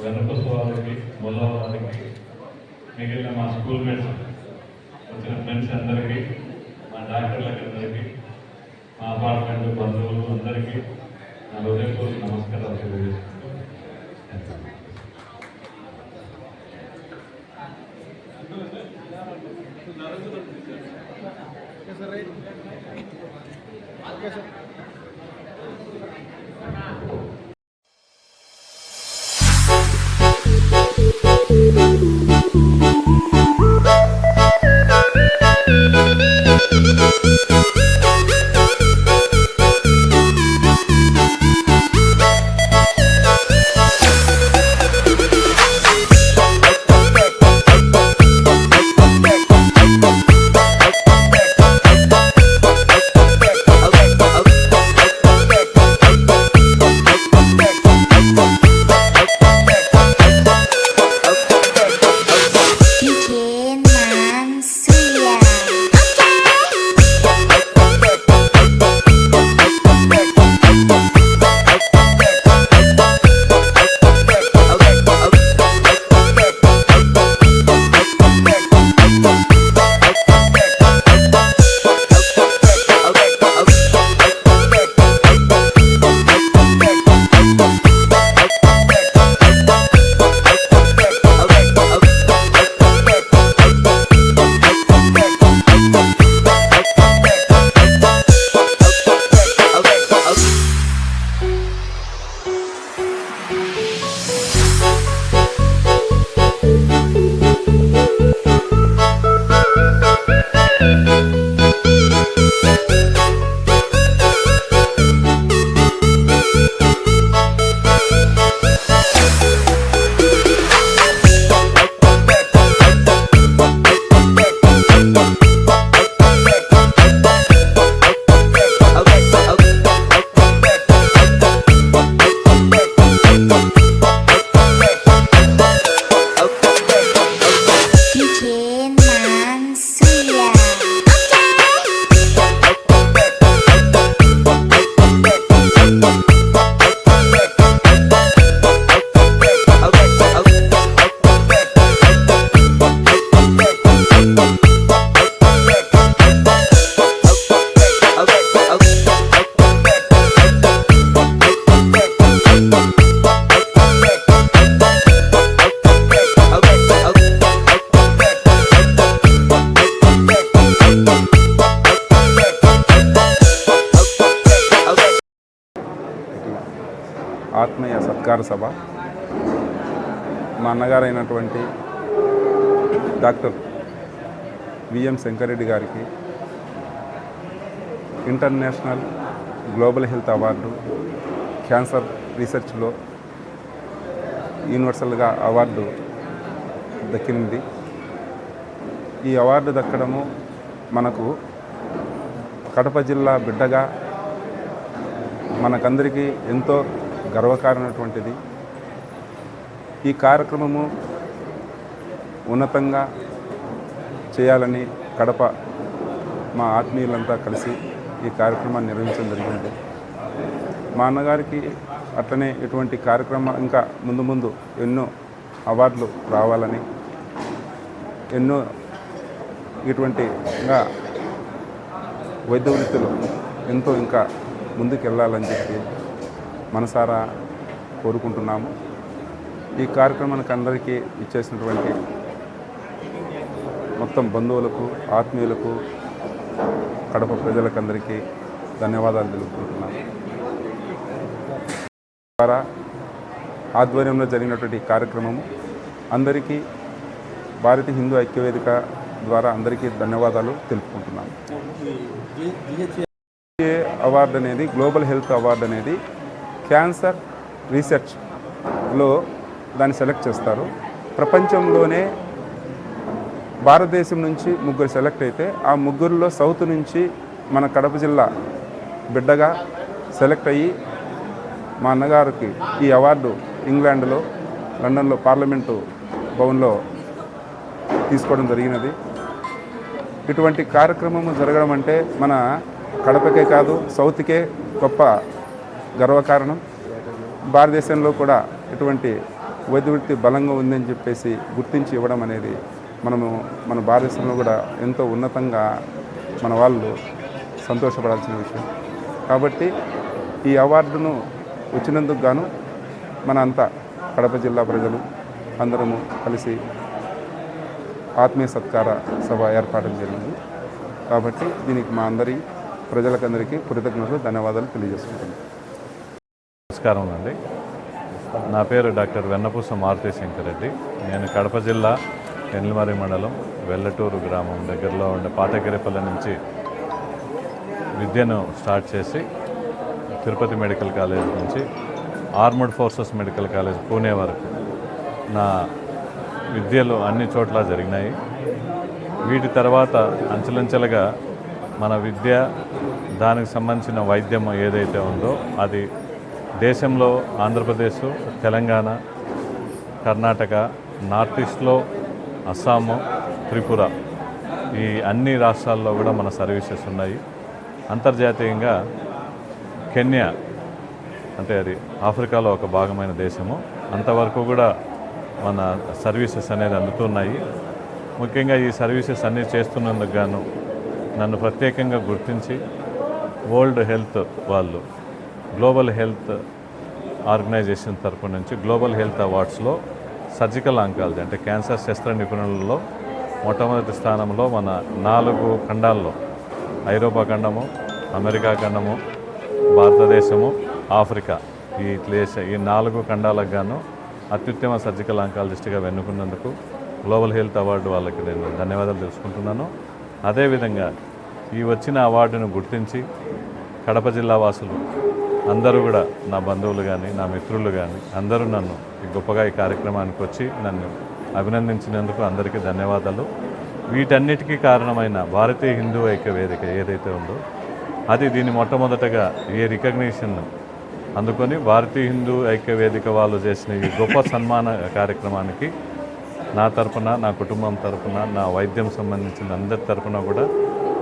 వెనకొస్త వారికి మొల్ల వారికి మిగిలిన మా స్కూల్ మేట్స్ వచ్చిన ఫ్రెండ్స్ అందరికీ మా డాక్టర్లకి అందరికీ మా అపార్ట్మెంట్ బంధువులు అందరికీ నా హృదయపూర్వక నమస్కారాలు తెలియజేస్తున్నాను. ఆత్మీయ సత్కార సభ మా అన్నగారైనటువంటి డాక్టర్ విఎం శంకరెడ్డి గారికి international global health award cancer రీసెర్చ్లో యూనివర్సల్గా అవార్డు దక్కింది. ఈ అవార్డు దక్కడము మనకు కడప జిల్లా బిడ్డగా మనకందరికీ ఎంతో గర్వకారణమైనటువంటిది. ఈ కార్యక్రమము ఉన్నతంగా చేయాలని కడప మా ఆత్మీయులంతా కలిసి ఈ కార్యక్రమాన్ని నిర్వహించడం జరిగింది. మా అన్నగారికి అట్లనే ఇటువంటి కార్యక్రమం ఇంకా ముందు ముందు ఎన్నో అవార్డులు రావాలని, ఎన్నో ఇటువంటిగా వైద్య వృత్తిలో ఎంతో ఇంకా ముందుకు వెళ్ళాలని చెప్పి మనసారా కోరుకుంటున్నాము. ఈ కార్యక్రమానికి అందరికీ ఇచ్చేసినటువంటి మొత్తం బంధువులకు, ఆత్మీయులకు, కడప ప్రజలకందరికీ ధన్యవాదాలు తెలుపుకుంటున్నాను. ద్వారా ఆధ్వర్యంలో జరిగినటువంటి కార్యక్రమము అందరికీ భారతీయ హిందూ ఐక్యవేదిక ద్వారా అందరికీ ధన్యవాదాలు తెలుపుకుంటున్నాను. అవార్డు అనేది, గ్లోబల్ హెల్త్ అవార్డు అనేది క్యాన్సర్ రీసెర్చ్లో దాన్ని సెలెక్ట్ చేస్తారు. ప్రపంచంలోనే భారతదేశం నుంచి 3 సెలెక్ట్ అయితే ఆ 3లో సౌత్ నుంచి మన కడప జిల్లా బిడ్డగా సెలెక్ట్ అయ్యి మా అన్నగారికి ఈ అవార్డు ఇంగ్లాండ్లో, లండన్లో పార్లమెంటు భవన్లో తీసుకోవడం జరిగినది. ఇటువంటి కార్యక్రమం జరగడం అంటే మన కడపకే కాదు, సౌత్కే గొప్ప గర్వకారణం. భారతదేశంలో కూడా ఇటువంటి వైద్య వృత్తి బలంగా ఉందని చెప్పేసి గుర్తించి ఇవ్వడం అనేది మన భారతదేశంలో కూడా ఎంతో ఉన్నతంగా మన వాళ్ళు సంతోషపడాల్సిన విషయం. కాబట్టి ఈ అవార్డును వచ్చినందుకు గాను మన అంతా కడప జిల్లా ప్రజలు అందరము కలిసి ఆత్మీయ సత్కార సభ ఏర్పాటు జరిగింది. కాబట్టి దీనికి మా ప్రజలకందరికీ కృతజ్ఞతలు, ధన్యవాదాలు తెలియజేసుకుంటున్నాను. నమస్కారం అండి. నా పేరు డాక్టర్ వెన్నపూస మారుతి శంకరెడ్డి. నేను కడప జిల్లా ఎన్లమర్రి మండలం వెల్లటూరు గ్రామం దగ్గరలో ఉండే పాతగిరిపల్లి నుంచి విద్యను స్టార్ట్ చేసి తిరుపతి మెడికల్ కాలేజ్ నుంచి armed forces medical college Pune వరకు నా విద్యలు అన్ని చోట్ల జరిగినాయి. వీటి తర్వాత అంచెలంచెలుగా మన విద్య, దానికి సంబంధించిన వైద్యం ఏదైతే ఉందో అది దేశంలో ఆంధ్రప్రదేశ్, తెలంగాణ, కర్ణాటక, నార్త్ ఈస్ట్లో అస్సాము, త్రిపుర ఈ అన్ని రాష్ట్రాల్లో కూడా మన సర్వీసెస్ ఉన్నాయి. అంతర్జాతీయంగా కెన్యా అంటే అది ఆఫ్రికాలో ఒక భాగమైన దేశము, అంతవరకు కూడా మన సర్వీసెస్ అనేది అందుతున్నాయి. ముఖ్యంగా ఈ సర్వీసెస్ అన్నీ చేస్తున్నందుకు గాను నన్ను ప్రత్యేకంగా గుర్తించి వరల్డ్ హెల్త్ వాళ్ళు గ్లోబల్ హెల్త్ ఆర్గనైజేషన్ తరపు నుంచి గ్లోబల్ హెల్త్ అవార్డ్స్లో సర్జికల్ ఆంకాలజీ అంటే క్యాన్సర్ శస్త్ర నిపుణులలో మొట్టమొదటి స్థానంలో మన 4 ఖండాల్లో ఐరోపా ఖండము, అమెరికా ఖండము, భారతదేశము, ఆఫ్రికా ఈ 4 ఖండాలకు గాను అత్యుత్తమ సర్జికల్ ఆంకాలజిస్ట్గా వెన్నుకున్నందుకు గ్లోబల్ హెల్త్ అవార్డు వాళ్ళకి నేను ధన్యవాదాలు తెలుసుకుంటున్నాను. అదేవిధంగా ఈ వచ్చిన అవార్డును గుర్తించి కడప జిల్లా వాసులు అందరూ కూడా నా బంధువులు కానీ నా మిత్రులు కానీ అందరూ నన్ను గొప్పగా ఈ కార్యక్రమానికి వచ్చి నన్ను అభినందించినందుకు అందరికీ ధన్యవాదాలు. వీటన్నిటికీ కారణమైన భారతీయ హిందూ ఐక్య వేదిక ఏదైతే ఉందో అది దీన్ని మొట్టమొదటగా ఈ రికగ్నిషన్ అందుకొని భారతీయ హిందూ ఐక్య వేదిక వాళ్ళు చేసిన ఈ గొప్ప సన్మాన కార్యక్రమానికి నా తరపున, నా కుటుంబం తరపున, నా వైద్యం సంబంధించిన అందరి తరపున కూడా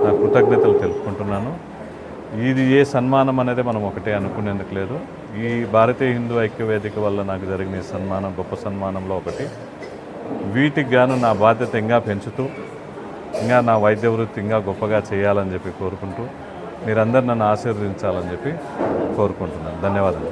నా కృతజ్ఞతలు తెలుపుకుంటున్నాను. ఇది ఏ సన్మానం అనేది మనం ఒకటే అనుకునేందుకు లేదు. ఈ భారతీయ హిందూ ఐక్య వేదిక వల్ల నాకు జరిగిన ఈ సన్మానం గొప్ప సన్మానంలో ఒకటి. వీటికి గాను నా బాధ్యత ఇంకా పెంచుతూ ఇంకా నా వైద్య వృత్తి ఇంకా గొప్పగా చేయాలని చెప్పి కోరుకుంటూ మీరందరూ నన్ను ఆశీర్వదించాలని చెప్పి కోరుకుంటున్నాను. ధన్యవాదాలు.